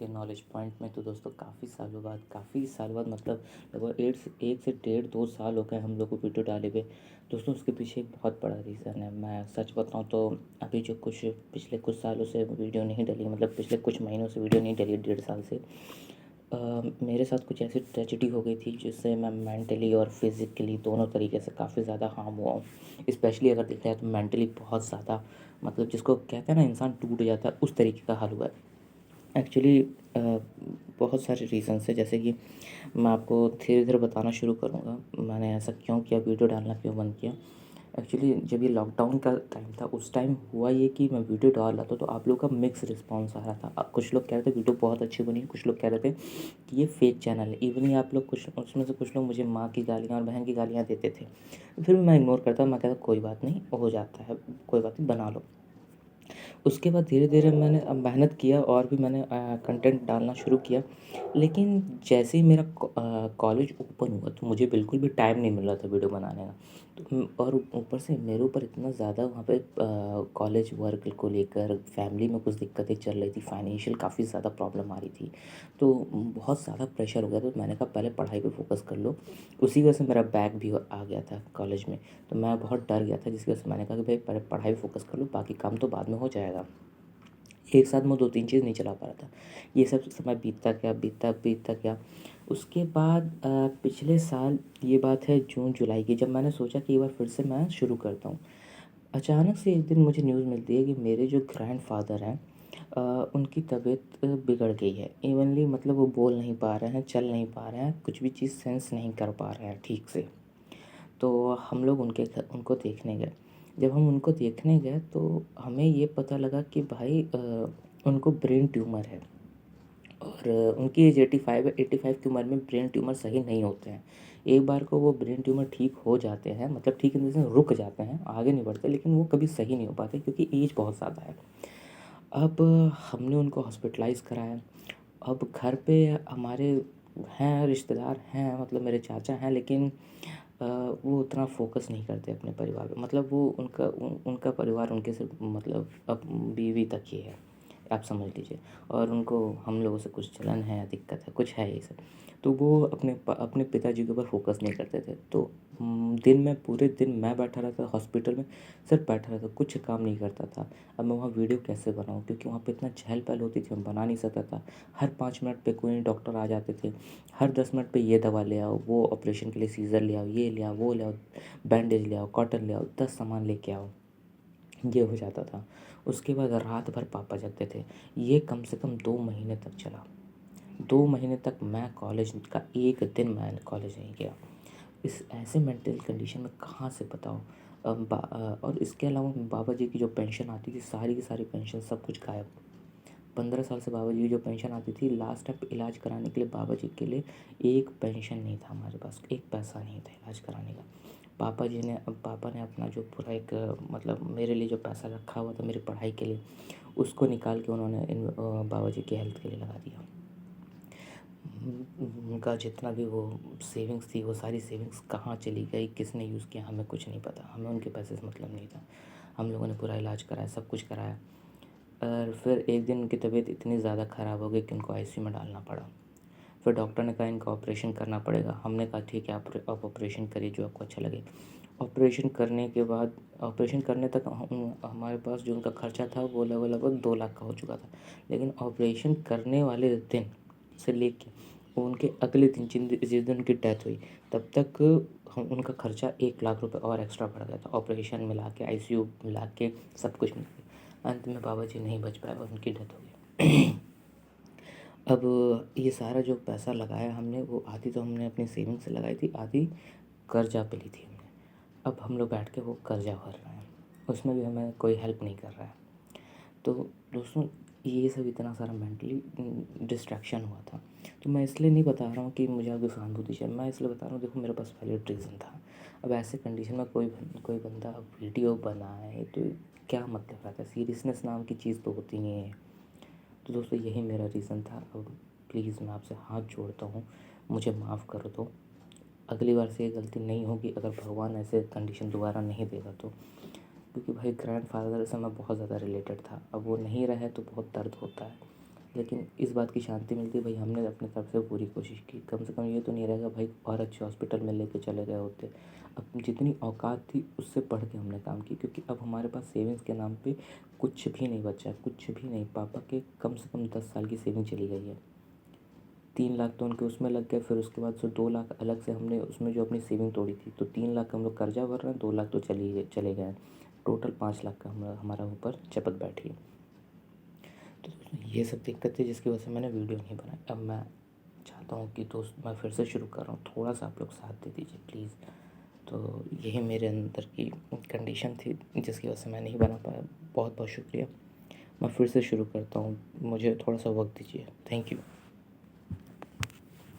के knowledge point में। तो दोस्तों काफ़ी साल बाद मतलब लगभग 1 से 1.5 2 साल हो गए हम लोग को वीडियो डाले हुए। दोस्तों उसके पीछे एक बहुत बड़ा रीज़न है। मैं सच बताऊं तो अभी जो कुछ पिछले कुछ सालों से वीडियो नहीं डली, मतलब पिछले कुछ महीनों से वीडियो नहीं डली, 1.5 साल से मेरे साथ कुछ ऐसी ट्रेजेडी हो गई थी जिससे मैं मेंटली और फिज़िकली दोनों तरीके से काफ़ी ज़्यादा हार्म हुआ हूँ। स्पेशली अगर देखा जाए तो मेंटली बहुत ज़्यादा, मतलब जिसको कहते हैं ना इंसान टूट जाता है, उस तरीके का हाल हुआ है। एक्चुअली बहुत सारे रीज़न्स हैं, जैसे कि मैं आपको धीरे-धीरे बताना शुरू करूँगा, मैंने ऐसा क्यों किया, वीडियो डालना क्यों बंद किया। एक्चुअली जब ये लॉकडाउन का टाइम था, उस टाइम हुआ ये कि मैं वीडियो डाल रहा था तो आप लोगों का मिक्स रिस्पॉन्स आ रहा था। कुछ लोग कह रहे थे वीडियो बहुत अच्छी बनी है, कुछ लोग कह रहे थे कि ये फेक चैनल है। इवन ही आप लोग कुछ उसमें से कुछ लोग मुझे माँ की गालियाँ और बहन की गालियाँ देते थे। फिर भी मैं इग्नोर करता, मैं कहता कोई बात नहीं, हो जाता है, कोई बात नहीं, बना लो। उसके बाद धीरे-धीरे मैंने अब मेहनत किया और भी मैंने कंटेंट डालना शुरू किया। लेकिन जैसे ही मेरा कॉलेज ओपन हुआ तो मुझे बिल्कुल भी टाइम नहीं मिल रहा था वीडियो बनाने का। तो और ऊपर से मेरे ऊपर इतना ज़्यादा वहाँ पे कॉलेज वर्क को लेकर फैमिली में कुछ दिक्कतें चल रही थी, फाइनेंशियल काफ़ी ज़्यादा प्रॉब्लम आ रही थी। तो बहुत ज़्यादा प्रेशर हो गया, तो मैंने कहा पहले पढ़ाई पे फ़ोकस कर लो। उसी वजह से मेरा बैक भी आ गया था कॉलेज में। तो मैं बहुत डर गया था, जिसकी वजह से मैंने कहा कि भाई पहले पढ़ाई पे फ़ोकस कर लो, बाकी काम तो बाद में हो जाएगा। एक साथ मैं 2-3 चीज़ नहीं चला पा रहा था। ये सब समय बीतता गया। उसके बाद पिछले साल, ये बात है जून-जुलाई की, जब मैंने सोचा कि एक बार फिर से मैं शुरू करता हूँ। अचानक से एक दिन मुझे न्यूज़ मिलती है कि मेरे जो ग्रैंडफ़ादर हैं उनकी तबीयत बिगड़ गई है। इवनली मतलब वो बोल नहीं पा रहे हैं, चल नहीं पा रहे हैं, कुछ भी चीज़ सेंस नहीं कर पा रहे हैं ठीक से। तो हम लोग उनको देखने गए। जब हम उनको देखने गए तो हमें ये पता लगा कि भाई उनको ब्रेन ट्यूमर है और उनकी एज 85 है। 85 की उम्र में ब्रेन ट्यूमर सही नहीं होते हैं। एक बार को वो ब्रेन ट्यूमर ठीक हो जाते हैं, मतलब ठीक इन द सेंस रुक जाते हैं, आगे नहीं बढ़ते, लेकिन वो कभी सही नहीं हो पाते क्योंकि एज बहुत ज़्यादा है। अब हमने उनको हॉस्पिटलाइज़ कराया। अब घर पे हमारे हैं, रिश्तेदार हैं, मतलब मेरे चाचा हैं, लेकिन वो उतना फ़ोकस नहीं करते अपने परिवार पे। मतलब वो उनका परिवार उनके सिर्फ़ मतलब अब बीवी तक ही है, आप समझ लीजिए। और उनको हम लोगों से कुछ जलन है या दिक्कत है, कुछ है ये सब। तो वो अपने पिताजी के ऊपर फ़ोकस नहीं करते थे। तो दिन में पूरे दिन मैं बैठा रहता हॉस्पिटल में, सिर्फ बैठा रहता, कुछ काम नहीं करता था। अब मैं वहाँ वीडियो कैसे बनाऊँ, क्योंकि वहाँ पे इतना चहल-पहल होती थी, मैं बना नहीं सकता था। हर 5 मिनट पे कोई डॉक्टर आ जाते थे। हर 10 मिनट पे ये दवा ले आओ, वो ऑपरेशन के लिए सीज़र ले आओ, ये ले आओ, वो ले आओ, बैंडेज ले आओ, कॉटन ले आओ, 10 सामान लेके आओ। ये हो जाता था। उसके बाद रात भर पापा जगते थे। ये कम से कम 2 महीने तक चला। 2 महीने तक मैं कॉलेज का एक दिन मैं कॉलेज नहीं गया। इस ऐसे मेंटल कंडीशन में कहाँ से बताओ। और इसके अलावा बाबा जी की जो पेंशन आती थी, सारी की सारी पेंशन सब कुछ गायब। 15 साल से बाबा जी की जो पेंशन आती थी, लास्ट टाइम इलाज कराने के लिए बाबा जी के लिए एक पेंशन नहीं था हमारे पास, एक पैसा नहीं था इलाज कराने का। पापा ने अपना जो पूरा एक मतलब मेरे लिए जो पैसा रखा हुआ था मेरी पढ़ाई के लिए, उसको निकाल के उन्होंने बाबा जी की हेल्थ के लिए लगा दिया। उनका जितना भी वो सेविंग्स थी, वो सारी सेविंग्स कहाँ चली गई, किसने यूज़ किया, हमें कुछ नहीं पता। हमें उनके पैसे से मतलब नहीं था। हम लोगों ने पूरा इलाज कराया, सब कुछ कराया। और फिर एक दिन उनकी तबीयत इतनी ज़्यादा ख़राब हो गई कि उनको आईसीयू में डालना पड़ा। फिर डॉक्टर ने कहा इनका ऑपरेशन करना पड़ेगा। हमने कहा ठीक है, आप ऑपरेशन करिए, जो आपको अच्छा लगे। ऑपरेशन करने के बाद, ऑपरेशन करने तक हमारे पास जो उनका खर्चा था वो लगभग 2 लाख का हो चुका था। लेकिन ऑपरेशन करने वाले दिन से लेके उनके अगले दिन जिस दिन उनकी डेथ हुई, तब तक हम उनका खर्चा 1 लाख रुपए और एक्स्ट्रा बढ़ गया था। ऑपरेशन मिला के, आईसीयू मिला के, सब कुछ मिला के। अंत में बाबा जी नहीं बच पाए और उनकी डेथ हो गई। अब ये सारा जो पैसा लगाया हमने, वो आधी तो हमने अपनी सेविंग से लगाई थी, आधी कर्जा पे ली थी हमने। अब हम लोग बैठ के वो कर्जा भर रहे हैं, उसमें भी हमें कोई हेल्प नहीं कर रहा है। तो दोस्तों, ये सब इतना सारा मेंटली डिस्ट्रैक्शन हुआ था। तो मैं इसलिए नहीं बता रहा हूँ कि मुझे आपकी सहानुभूति चाहिए, मैं इसलिए बता रहा हूँ, देखो मेरे पास वैलिड रीज़न था। अब ऐसे कंडीशन में कोई बंदा वीडियो बनाए तो क्या मतलब रहता है, सीरियसनेस नाम की चीज़ तो होती नहीं है। तो दोस्तों यही मेरा रीज़न था। अब प्लीज़ मैं आपसे हाथ जोड़ता हूँ, मुझे माफ़ कर दो। अगली बार से ये गलती नहीं होगी, अगर भगवान ऐसे कंडीशन दोबारा नहीं देगा तो। क्योंकि भाई ग्रैंडफ़ादर से मैं बहुत ज़्यादा रिलेटेड था, अब वो नहीं रहे तो बहुत दर्द होता है। लेकिन इस बात की शांति मिलती है भाई हमने अपनी तरफ से पूरी कोशिश की। कम से कम ये तो नहीं रहेगा भाई और अच्छे हॉस्पिटल में लेके चले गए होते। अब जितनी औकात थी उससे बढ़ के हमने काम की, क्योंकि अब हमारे पास सेविंग्स के नाम पे कुछ भी नहीं बचा है, कुछ भी नहीं। पापा के कम से कम 10 साल की सेविंग चली गई है। 3 लाख तो उनके उसमें लग गए, फिर उसके बाद से 2 लाख अलग से हमने उसमें जो अपनी सेविंग तोड़ी थी, तो 3 लाख हम लोग कर्जा भर रहे हैं, 2 लाख तो चले गए। टोटल 5 लाख का हमारा ऊपर चपत बैठी है। तो दोस्तों ये सब दिक्कत थी जिसकी वजह से मैंने वीडियो नहीं बनाई। अब मैं चाहता हूँ कि दोस्त मैं फिर से शुरू कर रहा हूँ, थोड़ा सा आप लोग साथ दे दीजिए प्लीज़। तो यही मेरे अंदर की कंडीशन थी जिसकी वजह से मैं नहीं बना पाया। बहुत बहुत शुक्रिया। मैं फिर से शुरू करता हूँ, मुझे थोड़ा सा वक्त दीजिए। Thank you.